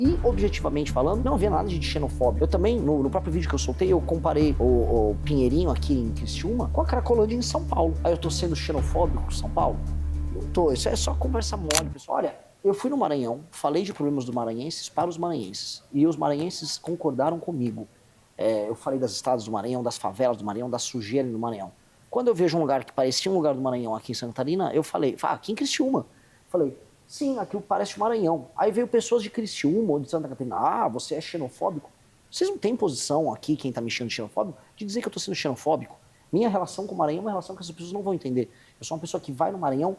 E, objetivamente falando, não havia nada de xenofóbia. Eu também, no próprio vídeo que eu soltei, eu comparei o Pinheirinho aqui em Criciúma com a Cracolândia em São Paulo. Aí eu tô sendo xenofóbico com São Paulo? Não tô, isso é só conversa mole, pessoal. Olha, eu fui no Maranhão, falei de problemas do maranhenses para os maranhenses. E os maranhenses concordaram comigo. Eu falei das estradas do Maranhão, das favelas do Maranhão, da sujeira do Maranhão. Quando eu vejo um lugar que parecia um lugar do Maranhão aqui em Santa Catarina, eu falei, aqui em Criciúma. Falei, sim, aquilo parece o Maranhão. Aí veio pessoas de Criciúma ou de Santa Catarina. Ah, você é xenofóbico? Vocês não têm posição aqui, quem tá me chamando de xenofóbico, de dizer que eu tô sendo xenofóbico. Minha relação com o Maranhão é uma relação que essas pessoas não vão entender. Eu sou uma pessoa que vai no Maranhão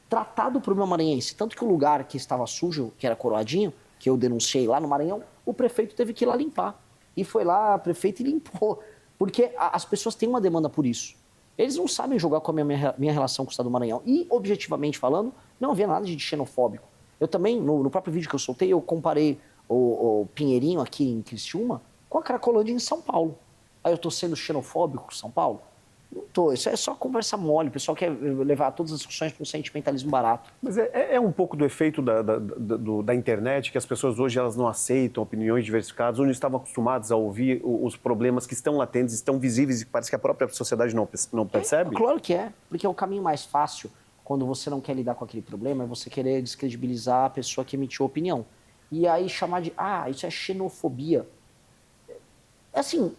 tratar do problema maranhense. Tanto que o lugar que estava sujo, que era Coroadinho, que eu denunciei lá no Maranhão, o prefeito teve que ir lá limpar. E foi lá, prefeito, e limpou. Porque as pessoas têm uma demanda por isso. Eles não sabem jogar com a minha relação com o Estado do Maranhão. E, objetivamente falando, não havia nada de xenofóbico. Eu também, no próprio vídeo que eu soltei, eu comparei o Pinheirinho aqui em Criciúma com a Cracolândia em São Paulo. Aí eu tô sendo xenofóbico com São Paulo? Não tô, isso é só conversa mole. O pessoal quer levar todas as discussões para um sentimentalismo barato. Mas é um pouco do efeito da internet, que as pessoas hoje elas não aceitam opiniões diversificadas, ou não estavam acostumadas a ouvir os problemas que estão latentes, estão visíveis e que parece que a própria sociedade não percebe? Claro que é, porque é o caminho mais fácil quando você não quer lidar com aquele problema, é você querer descredibilizar a pessoa que emitiu a opinião. E aí chamar de, isso é xenofobia. Assim,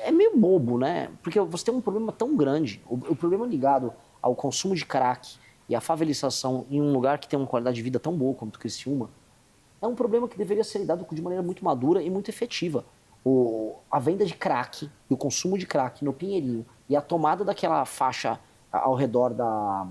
é meio bobo, né? Porque você tem um problema tão grande. O problema ligado ao consumo de crack e à favelização em um lugar que tem uma qualidade de vida tão boa como o Criciúma, é um problema que deveria ser lidado de maneira muito madura e muito efetiva. A venda de crack e o consumo de crack no Pinheirinho e a tomada daquela faixa ao redor da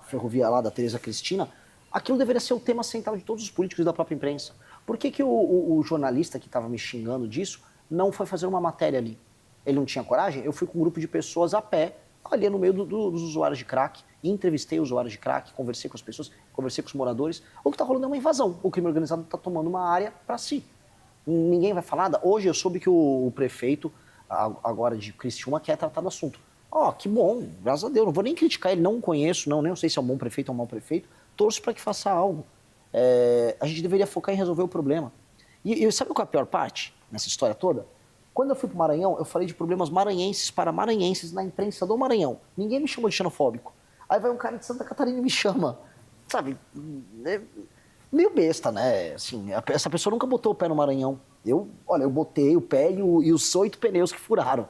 ferrovia lá da Teresa Cristina, aquilo deveria ser o tema central de todos os políticos e da própria imprensa. Por que o jornalista que estava me xingando disso não foi fazer uma matéria ali? Ele não tinha coragem? Eu fui com um grupo de pessoas a pé, ali no meio dos usuários de crack, entrevistei usuários de crack, conversei com as pessoas, conversei com os moradores. O que está rolando é uma invasão. O crime organizado está tomando uma área para si. Ninguém vai falar nada. Hoje eu soube que o prefeito, agora de Criciúma, quer tratar do assunto. Que bom, graças a Deus. Não vou nem criticar ele, não conheço, nem sei se é um bom prefeito ou um mau prefeito. Torço para que faça algo. A gente deveria focar em resolver o problema. E sabe qual é a pior parte nessa história toda? Quando eu fui para o Maranhão, eu falei de problemas maranhenses para maranhenses na imprensa do Maranhão. Ninguém me chamou de xenofóbico. Aí vai um cara de Santa Catarina e me chama. Sabe? Meio besta, né? Assim, essa pessoa nunca botou o pé no Maranhão. Eu botei o pé e os 8 pneus que furaram.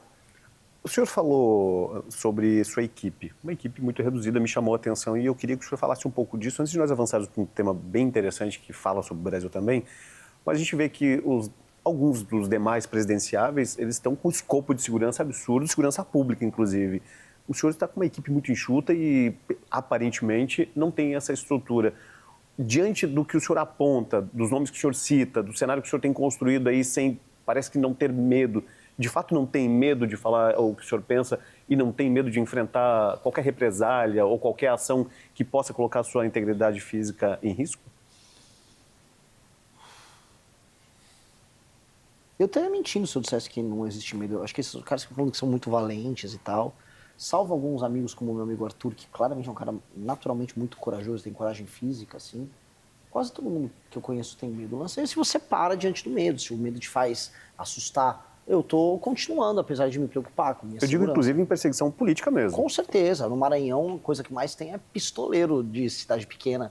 O senhor falou sobre sua equipe, uma equipe muito reduzida, me chamou a atenção e eu queria que o senhor falasse um pouco disso, antes de nós avançarmos para um tema bem interessante que fala sobre o Brasil também, mas a gente vê que alguns dos demais presidenciáveis, eles estão com um escopo de segurança absurdo, segurança pública, inclusive. O senhor está com uma equipe muito enxuta e, aparentemente, não tem essa estrutura. Diante do que o senhor aponta, dos nomes que o senhor cita, do cenário que o senhor tem construído aí, parece que não ter medo, de fato não tem medo de falar o que o senhor pensa e não tem medo de enfrentar qualquer represália ou qualquer ação que possa colocar a sua integridade física em risco? Eu estaria mentindo se eu dissesse que não existe medo. Eu acho que esses caras que falam que são muito valentes e tal, salvo alguns amigos como o meu amigo Arthur, que claramente é um cara naturalmente muito corajoso, tem coragem física, assim. Quase todo mundo que eu conheço tem medo. O lance é se você para diante do medo, se o medo te faz assustar. Eu tô continuando, apesar de me preocupar com minha Eu digo, segurança. inclusive, em perseguição política mesmo. Com certeza. No Maranhão, a coisa que mais tem é pistoleiro de cidade pequena.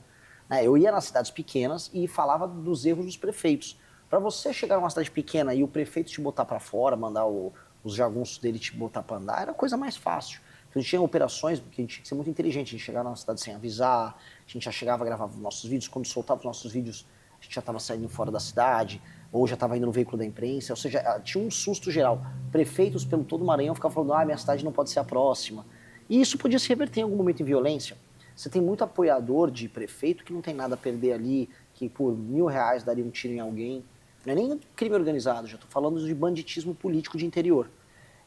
Eu ia nas cidades pequenas e falava dos erros dos prefeitos. Para você chegar numa cidade pequena e o prefeito te botar para fora, mandar os jagunços dele te botar para andar, era a coisa mais fácil. Então, a gente tinha operações, porque a gente tinha que ser muito inteligente. A gente chegava na cidade sem avisar, a gente já chegava a gravar os nossos vídeos. Quando soltava os nossos vídeos, a gente já estava saindo fora da cidade, ou já estava indo no veículo da imprensa. Ou seja, tinha um susto geral. Prefeitos pelo todo o Maranhão ficavam falando, minha cidade não pode ser a próxima. E isso podia se reverter em algum momento em violência. Você tem muito apoiador de prefeito que não tem nada a perder ali, que por R$1.000 daria um tiro em alguém. Não é nem crime organizado, já estou falando de banditismo político de interior.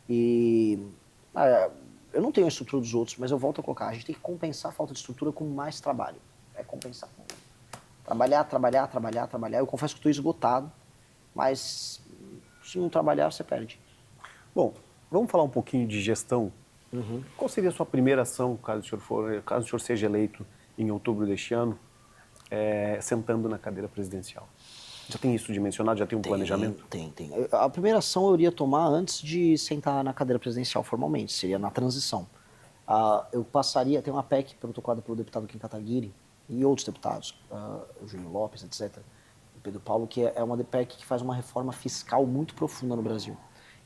E eu não tenho a estrutura dos outros, mas eu volto a colocar, a gente tem que compensar a falta de estrutura com mais trabalho. É compensar. Trabalhar. Eu confesso que estou esgotado, mas se não trabalhar, você perde. Bom, vamos falar um pouquinho de gestão. Qual seria a sua primeira ação, caso o senhor seja eleito em outubro deste ano? sentando na cadeira presidencial? Já tem isso dimensionado? Já tem um planejamento? Tem. A primeira ação eu iria tomar antes de sentar na cadeira presidencial formalmente, seria na transição. Eu passaria, tem uma PEC protocolada pelo deputado Kim Kataguiri e outros deputados, Júnior Lopes, etc., o Pedro Paulo, que é uma PEC que faz uma reforma fiscal muito profunda no Brasil.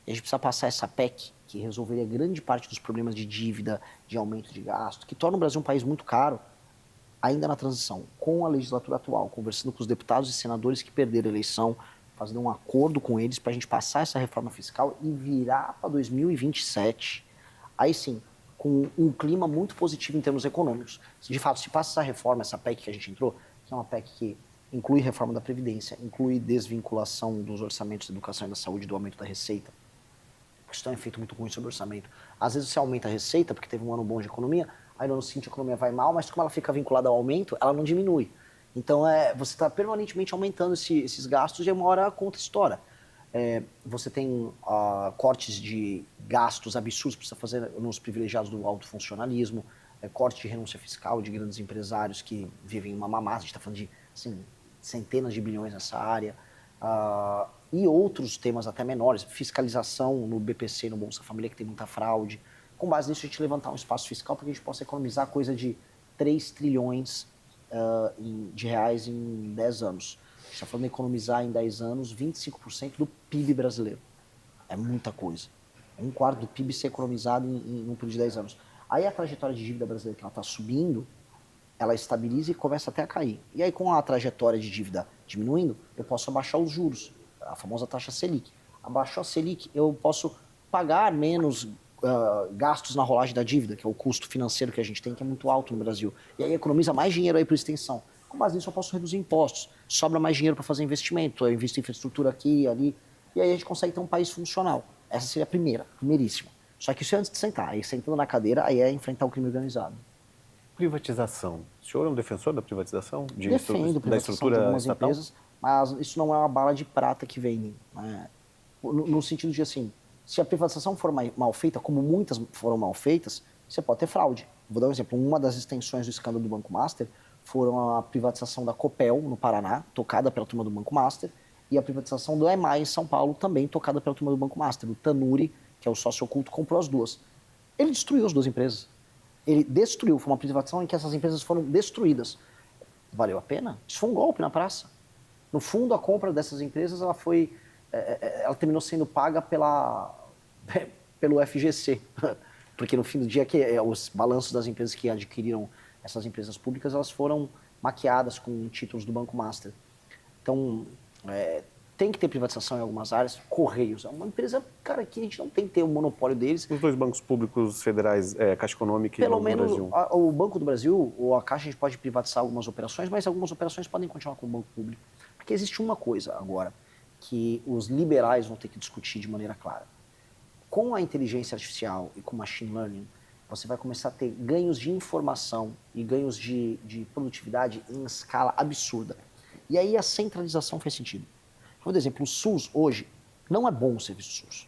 E a gente precisa passar essa PEC, que resolveria grande parte dos problemas de dívida, de aumento de gasto, que torna o Brasil um país muito caro, ainda na transição, com a legislatura atual, conversando com os deputados e senadores que perderam a eleição, fazendo um acordo com eles para a gente passar essa reforma fiscal e virar para 2027, aí sim, com um clima muito positivo em termos econômicos. De fato, se passa essa reforma, essa PEC que a gente entrou, que é uma PEC que inclui reforma da Previdência, inclui desvinculação dos orçamentos da educação e da saúde do aumento da receita, isso tem um efeito muito ruim sobre o orçamento. Às vezes você aumenta a receita porque teve um ano bom de economia, aí no ano seguinte a economia vai mal, mas como ela fica vinculada ao aumento, ela não diminui. Então você está permanentemente aumentando esses gastos e uma hora a conta estoura. Você tem cortes de gastos absurdos que precisa fazer nos privilegiados do alto funcionalismo, corte de renúncia fiscal de grandes empresários que vivem uma mamata, a gente está falando de assim, centenas de bilhões nessa área. E outros temas até menores, fiscalização no BPC, no Bolsa Família, que tem muita fraude. Com base nisso, a gente levantar um espaço fiscal para que a gente possa economizar coisa de 3 trilhões de reais em 10 anos. A gente está falando de economizar em 10 anos 25% do PIB brasileiro. É muita coisa. É um quarto do PIB ser economizado em um período de 10 anos. Aí a trajetória de dívida brasileira que ela está subindo, ela estabiliza e começa até a cair. E aí com a trajetória de dívida diminuindo, eu posso abaixar os juros, a famosa taxa Selic. Abaixou a Selic, eu posso pagar menos gastos na rolagem da dívida, que é o custo financeiro que a gente tem, que é muito alto no Brasil. E aí economiza mais dinheiro aí para extensão. Com base nisso eu posso reduzir impostos, sobra mais dinheiro para fazer investimento, eu invisto em infraestrutura aqui e ali, e aí a gente consegue ter um país funcional. Essa seria a primeiríssima. Só que isso é antes de sentar. Aí sentando na cadeira, aí é enfrentar o crime organizado. Privatização. O senhor é um defensor da privatização? Defendo da estrutura de algumas estatal? empresas, mas isso não é uma bala de prata que vem, né? No sentido de assim, se a privatização for mal feita, como muitas foram mal feitas, você pode ter fraude. Vou dar um exemplo. Uma das extensões do escândalo do Banco Master foram a privatização da Copel, no Paraná, tocada pela turma do Banco Master, e a privatização do EMAI, em São Paulo, também tocada pela turma do Banco Master. O Tanuri, que é o sócio oculto, comprou as duas. Ele destruiu as duas empresas. Ele destruiu. Foi uma privatização em que essas empresas foram destruídas. Valeu a pena? Isso foi um golpe na praça. No fundo, a compra dessas empresas, ela terminou sendo paga pelo FGC. Porque no fim do dia, os balanços das empresas que adquiriram essas empresas públicas, elas foram maquiadas com títulos do Banco Master. Então, tem que ter privatização em algumas áreas. Correios é uma empresa, cara, que a gente não tem que ter o monopólio deles. Os dois bancos públicos federais, Caixa Econômica e Pelo Banco do menos Brasil. o Banco do Brasil ou a Caixa, a gente pode privatizar algumas operações, mas algumas operações podem continuar com o Banco Público. Porque existe uma coisa agora que os liberais vão ter que discutir de maneira clara. Com a inteligência artificial e com o machine learning, você vai começar a ter ganhos de informação e ganhos de produtividade em escala absurda. E aí a centralização faz sentido. Por exemplo, o SUS hoje não é bom o serviço SUS.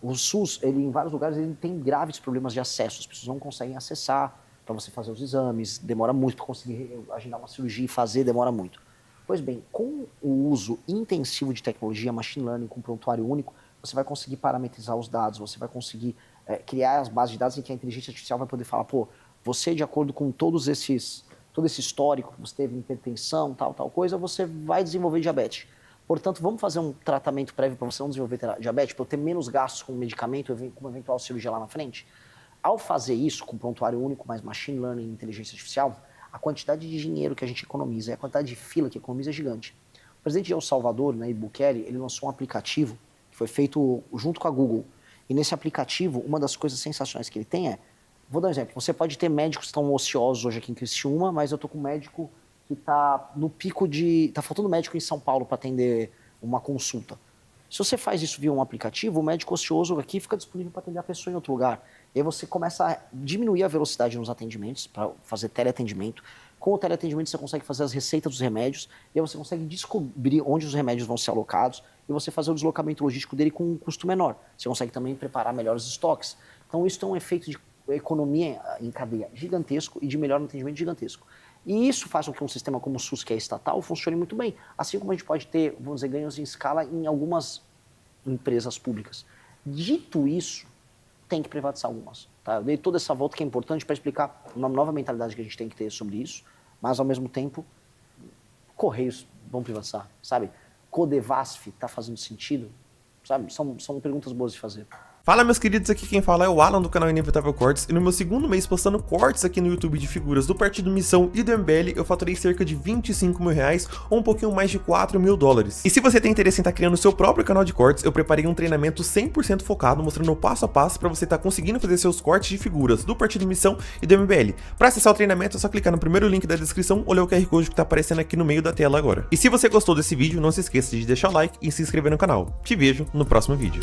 O SUS, em vários lugares, ele tem graves problemas de acesso. As pessoas não conseguem acessar para você fazer os exames, demora muito para conseguir agendar uma cirurgia e fazer, demora muito. Pois bem, com o uso intensivo de tecnologia, machine learning, com prontuário único, você vai conseguir parametrizar os dados, você vai conseguir criar as bases de dados em que a inteligência artificial vai poder falar, pô, você, de acordo com todo esse histórico que você teve, hipertensão, tal coisa, você vai desenvolver diabetes. Portanto, vamos fazer um tratamento prévio para você não desenvolver diabetes, para eu ter menos gastos com medicamento, com uma eventual cirurgia lá na frente? Ao fazer isso, com prontuário único, mais machine learning e inteligência artificial, a quantidade de dinheiro que a gente economiza e a quantidade de fila que economiza é gigante. O presidente de El Salvador, Nayib Bukele, ele lançou um aplicativo que foi feito junto com a Google. E nesse aplicativo, uma das coisas sensacionais que ele tem vou dar um exemplo, você pode ter médicos que estão ociosos hoje aqui em Criciúma, mas eu estou com um médico que está no pico está faltando médico em São Paulo para atender uma consulta. Se você faz isso via um aplicativo, o médico ocioso aqui fica disponível para atender a pessoa em outro lugar. E aí você começa a diminuir a velocidade nos atendimentos, para fazer teleatendimento. Com o teleatendimento você consegue fazer as receitas dos remédios, e aí você consegue descobrir onde os remédios vão ser alocados, e você fazer o deslocamento logístico dele com um custo menor. Você consegue também preparar melhores estoques. Então isso tem um efeito de economia em cadeia gigantesco e de melhor atendimento gigantesco. E isso faz com que um sistema como o SUS, que é estatal, funcione muito bem. Assim como a gente pode ter, vamos dizer, ganhos em escala em algumas empresas públicas. Dito isso, tem que privatizar algumas. Tá? Eu dei toda essa volta que é importante para explicar uma nova mentalidade que a gente tem que ter sobre isso, mas, ao mesmo tempo, Correios vão privatizar, sabe? Codevasf está fazendo sentido, sabe? São perguntas boas de fazer. Fala, meus queridos, aqui quem fala é o Alan do canal Inevitável Cortes, e no meu segundo mês postando cortes aqui no YouTube de figuras do Partido Missão e do MBL, eu faturei cerca de 25 mil reais, ou um pouquinho mais de 4 mil dólares. E se você tem interesse em estar criando o seu próprio canal de cortes, eu preparei um treinamento 100% focado, mostrando o passo a passo para você estar conseguindo fazer seus cortes de figuras do Partido Missão e do MBL. Para acessar o treinamento é só clicar no primeiro link da descrição ou ler o QR Code que está aparecendo aqui no meio da tela agora. E se você gostou desse vídeo, não se esqueça de deixar o like e se inscrever no canal. Te vejo no próximo vídeo.